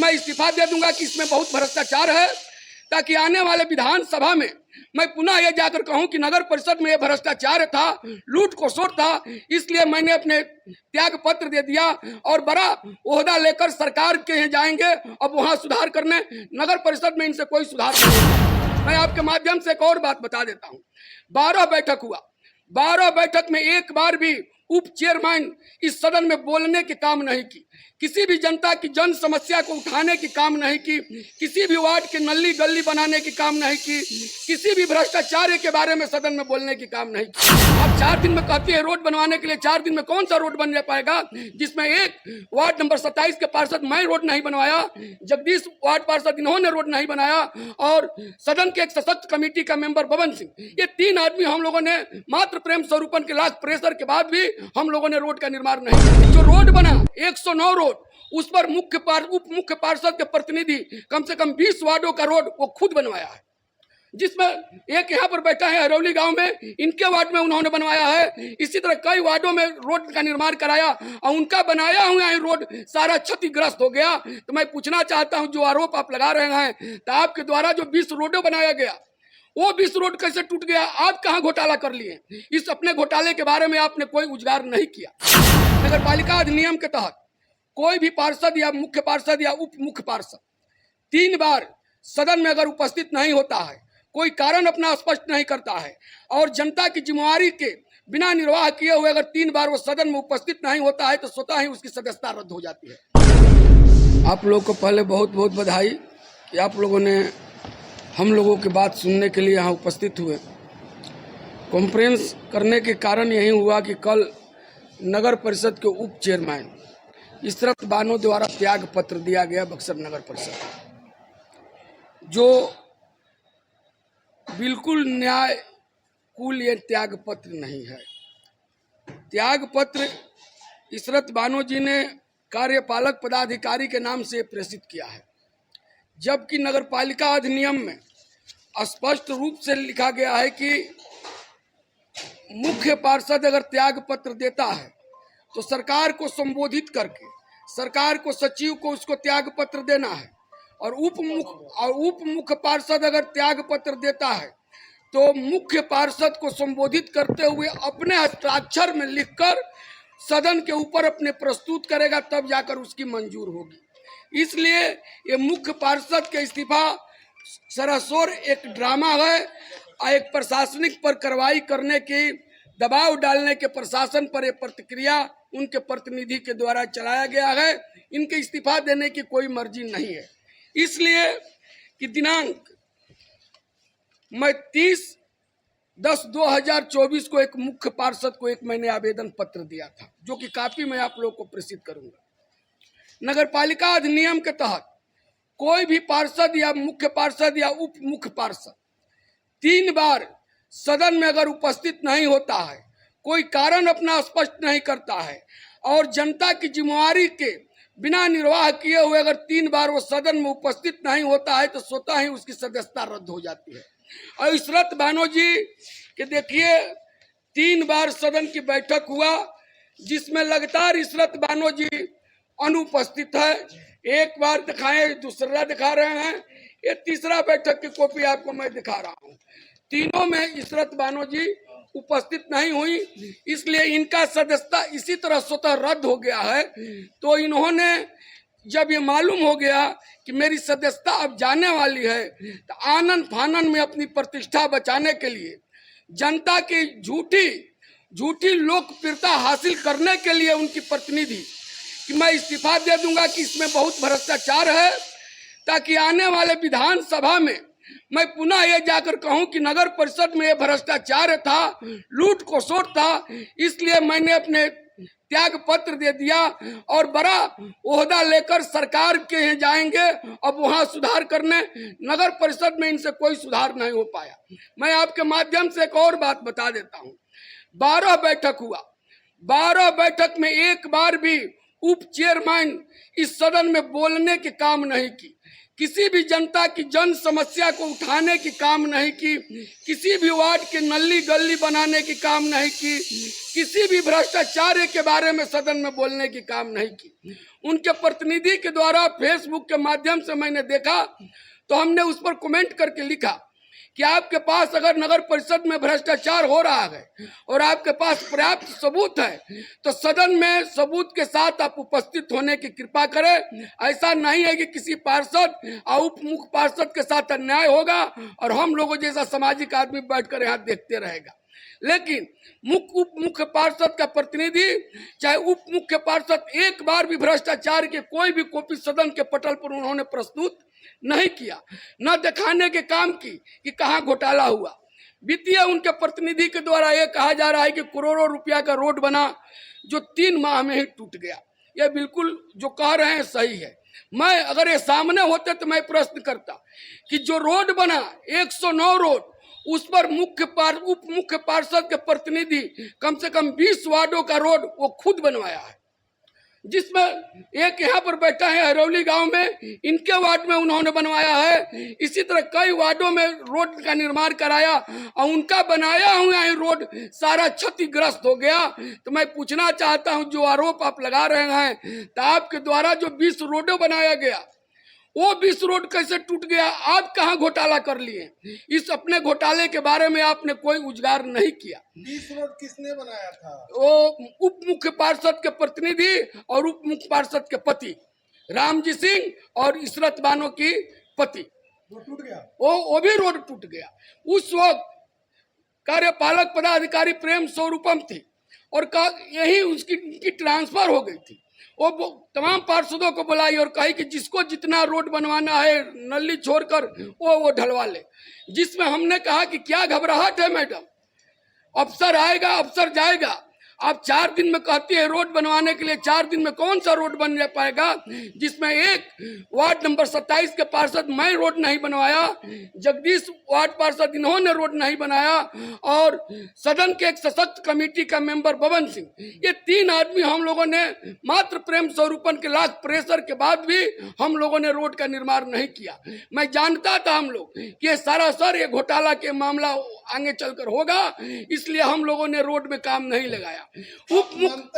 मैं इस्तीफा दे दूंगा कि इसमें बहुत भ्रष्टाचार है, ताकि आने वाले विधानसभा में मैं पुनः यह जाकर कहूं कि नगर परिषद में यह भ्रष्टाचार था, लूट खसोट था, इसलिए मैंने अपने त्याग पत्र दे दिया और बड़ा ओहदा लेकर सरकार के यहाँ जाएंगे। अब वहां सुधार करने, नगर परिषद में इनसे कोई सुधार नहीं। मैं आपके माध्यम से एक और बात बता देता हूं। 12 बैठक हुआ, 12 बैठक में एक बार भी उप चेयरमैन इस सदन में बोलने के काम नहीं की, किसी भी जनता की जन समस्या को उठाने की काम नहीं की, किसी भी वार्ड के नली गली बनाने की काम नहीं की, किसी भी भ्रष्टाचार के बारे में सदन में बोलने की काम नहीं की। अब 4 दिन में कहती है रोड बनवाने के लिए, 4 दिन में कौन सा रोड बन पाएगा, जिसमें एक वार्ड नंबर 27 के पार्षद मैं रोड नहीं बनवाया, जगदीश वार्ड पार्षद इन्होंने रोड नहीं बनाया, और सदन के एक सशक्त कमेटी का मेंबर बबन सिंह, ये 3 आदमी हम लोगों ने मात्र प्रेम स्वरूपन के लाख प्रेशर के बाद भी हम लोगों ने रोड का निर्माण नहीं। जो रोड बना 109 रोड, उस पर उप मुख्य पार्षद के प्रतिनिधि कम से कम 20 वार्डों का रोड वो खुद बनवाया है, जिसमें एक यहाँ पर बैठा है हरौली गांव में, इनके वार्ड में उन्होंने बनवाया है। इसी तरह कई वार्डों में रोड का निर्माण कराया और उनका बनाया हुआ रोड सारा क्षतिग्रस्त हो गया। तो मैं पूछना चाहता हूं, जो आरोप आप लगा रहे हैं, तो आपके द्वारा जो 20 रोडों बनाया गया, वो 20 रोड कैसे टूट गया? आप कहां घोटाला कर लिए? इस अपने घोटाले के बारे में आपने कोई उजागर नहीं किया। नगर पालिका अधिनियम के तहत कोई भी पार्षद या मुख्य पार्षद या उप मुख्य पार्षद 3 बार सदन में अगर उपस्थित नहीं होता है, कोई कारण अपना स्पष्ट नहीं करता है, और जनता की जिम्मेवारी के बिना निर्वाह किए हुए अगर 3 बार वो सदन में उपस्थित नहीं होता है, तो स्वतः ही उसकी सदस्यता रद्द हो जाती है। आप लोग को पहले बहुत बहुत बधाई कि आप लोगों ने हम लोगों की बात सुनने के लिए यहाँ उपस्थित हुए। कॉन्फ्रेंस करने के कारण यही हुआ कि कल नगर परिषद के उप चेयरमैन इशरत बानो द्वारा त्याग पत्र दिया गया बक्सर नगर परिषद, जो बिल्कुल न्यायकुल ये त्याग पत्र नहीं है। त्याग पत्र इशरत बानो जी ने कार्यपालक पदाधिकारी के नाम से प्रेषित किया है, जबकि नगर पालिका अधिनियम में स्पष्ट रूप से लिखा गया है कि मुख्य पार्षद अगर त्याग पत्र देता है तो सरकार को संबोधित करके सरकार को सचिव को उसको त्याग पत्र देना है, और उप मुख्य पार्षद अगर त्याग पत्र देता है तो मुख्य पार्षद को संबोधित करते हुए अपने हस्ताक्षर में लिखकर सदन के ऊपर अपने प्रस्तुत करेगा, तब जाकर उसकी मंजूर होगी। इसलिए ये मुख्य पार्षद के इस्तीफा सरासर एक ड्रामा है, एक प्रशासनिक पर कार्रवाई करने की, दबाव डालने के प्रशासन पर यह प्रतिक्रिया उनके प्रतिनिधि के द्वारा चलाया गया है। इनके इस्तीफा देने की कोई मर्जी नहीं है, इसलिए कि दिनांक मैं 30/10/2024 को एक मुख्य पार्षद को एक मैंने आवेदन पत्र दिया था, जो कि कापी मैं आप लोग को प्रेषित करूंगा। नगर पालिका अधिनियम के तहत कोई भी पार्षद या मुख्य पार्षद या उप मुख्य पार्षद 3 बार सदन में अगर उपस्थित नहीं होता है, कोई कारण अपना स्पष्ट नहीं करता है, और जनता की जिम्मेवारी के बिना निर्वाह किए हुए अगर 3 बार वो सदन में उपस्थित नहीं होता है, तो स्वतः ही उसकी सदस्यता रद्द हो जाती है। और इशरत बानो जी के देखिए 3 बार सदन की बैठक हुआ, जिसमें लगातार इशरत बानो जी अनुपस्थित है। एक बार दिखाए, दूसरा दिखा रहे हैं, ये तीसरा बैठक की कॉपी आपको मैं दिखा रहा हूँ। तीनों में इशरत बानो जी उपस्थित नहीं हुई, इसलिए इनका सदस्यता इसी तरह स्वतः रद्द हो गया है। तो इन्होंने जब ये मालूम हो गया कि मेरी सदस्यता अब जाने वाली है, तो आनन फानन में अपनी प्रतिष्ठा बचाने के लिए, जनता की झूठी लोकप्रियता हासिल करने के लिए उनकी प्रतिनिधि कि मैं इस्तीफा दे दूंगा कि इसमें बहुत भ्रष्टाचार है, ताकि आने वाले विधानसभा में मैं पुनः यह जाकर कहूं कि नगर परिषद में यह भ्रष्टाचार था, लूट खसोट था, इसलिए मैंने अपने त्याग पत्र दे दिया और बड़ा ओहदा लेकर सरकार के यहाँ जाएंगे। अब वहां सुधार करने, नगर परिषद में इनसे कोई सुधार नहीं हो पाया। मैं आपके माध्यम से एक और बात बता देता हूं। 12 बैठक हुआ, 12 बैठक में एक बार भी उप चेयरमैन इस सदन में बोलने के काम नहीं की, किसी भी जनता की जन समस्या को उठाने की काम नहीं की, किसी भी वार्ड की नली गली बनाने की काम नहीं की, किसी भी भ्रष्टाचार के बारे में सदन में बोलने की काम नहीं की। उनके प्रतिनिधि के द्वारा फेसबुक के माध्यम से मैंने देखा तो हमने उस पर कमेंट करके लिखा कि आपके पास अगर नगर परिषद में भ्रष्टाचार हो रहा है और आपके पास पर्याप्त सबूत है तो सदन में सबूत के साथ आप उपस्थित होने की कृपा करें। ऐसा नहीं है कि किसी पार्षद और उप मुख्य पार्षद के साथ अन्याय होगा और हम लोगों जैसा सामाजिक आदमी बैठकर यहाँ देखते रहेगा। लेकिन उप मुख्य पार्षद का प्रतिनिधि चाहे उप मुख्य पार्षद एक बार भी भ्रष्टाचार के कोई भी कॉपी सदन के पटल पर उन्होंने प्रस्तुत नहीं किया, न दिखाने के काम की कि कहाँ घोटाला हुआ। वित्तीय उनके प्रतिनिधि के द्वारा यह कहा जा रहा है कि करोड़ों रुपया का रोड बना जो 3 माह में ही टूट गया। यह बिल्कुल जो कह रहे हैं सही है। मैं अगर ये सामने होते तो मैं प्रश्न करता कि जो रोड बना 109 रोड, उस पर उप मुख्य पार्षद के प्रतिनिधि कम से कम 20 वार्डों का रोड वो खुद बनवाया है, जिसमें एक यहाँ पर बैठा है हरौली गांव में, इनके वार्ड में उन्होंने बनवाया है। इसी तरह कई वार्डों में रोड का निर्माण कराया और उनका बनाया हुआ ही रोड सारा क्षतिग्रस्त हो गया। तो मैं पूछना चाहता हूं, जो आरोप आप लगा रहे हैं तो आपके द्वारा जो 20 रोडों बनाया गया वो 20 रोड कैसे टूट गया? आप कहाँ घोटाला कर लिए? इस अपने घोटाले के बारे में आपने कोई उजागर नहीं किया। 20 रोड किसने बनाया था? वो उप मुख्य पार्षद के प्रतिनिधि और उप मुख्य पार्षद के पति रामजी सिंह और इशरत बानो की पति, वो टूट गया। वो भी रोड टूट गया। उस वक्त कार्यपालक पदाधिकारी प्रेम स्वरूपम थी और यही उसकी ट्रांसफर हो गई थी। वो तमाम पार्षदों को बुलाई और कही कि जिसको जितना रोड बनवाना है नली छोड़कर वो ढलवा ले। जिसमें हमने कहा कि क्या घबराहट है मैडम, अफसर आएगा अफसर जाएगा। आप 4 दिन में कहती है रोड बनवाने के लिए, 4 दिन में कौन सा रोड बन पाएगा? जिसमें एक वार्ड नंबर 27 के पार्षद मैं रोड नहीं बनवाया, जगदीश वार्ड पार्षद इन्होंने रोड नहीं बनाया और सदन के एक सशक्त कमेटी का मेंबर बबन सिंह, ये 3 आदमी हम लोगों ने मात्र प्रेम स्वरूपन के लाख प्रेशर के बाद भी हम लोगों ने रोड का निर्माण नहीं किया। मैं जानता था हम लोग कि ये सरासर ये घोटाला के मामला आगे चलकर होगा, इसलिए हम लोगों ने रोड में काम नहीं लगाया। उप मुख्य